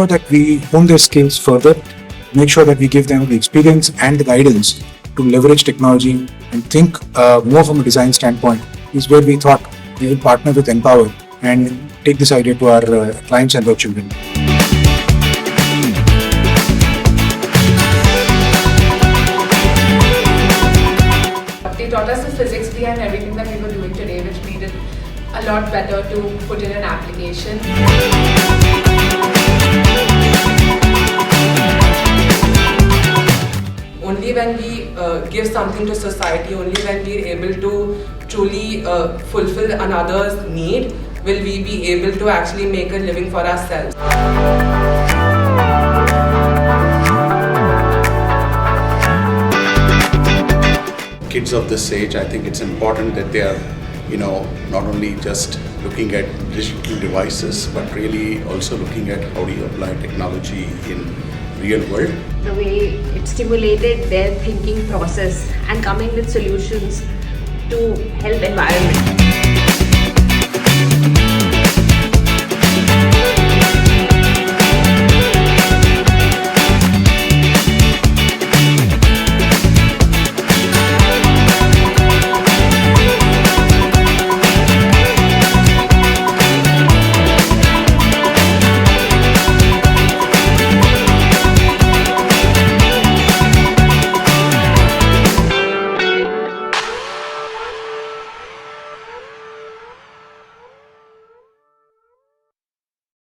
sure that we hone their skills further, make sure that we give them the experience and the guidance to leverage technology and think more from a design standpoint is where we thought we will partner with ENpower and take this idea to our clients and their children. They taught us the physics behind everything that we were doing today, which made it a lot better to put in an application. Only when we give something to society, only when we are able to truly fulfill another's need, will we be able to actually make a living for ourselves. Kids of this age, I think it's important that they are, not only just looking at digital devices, but really also looking at how do you apply technology in real world. The way it stimulated their thinking process and coming with solutions to help environment.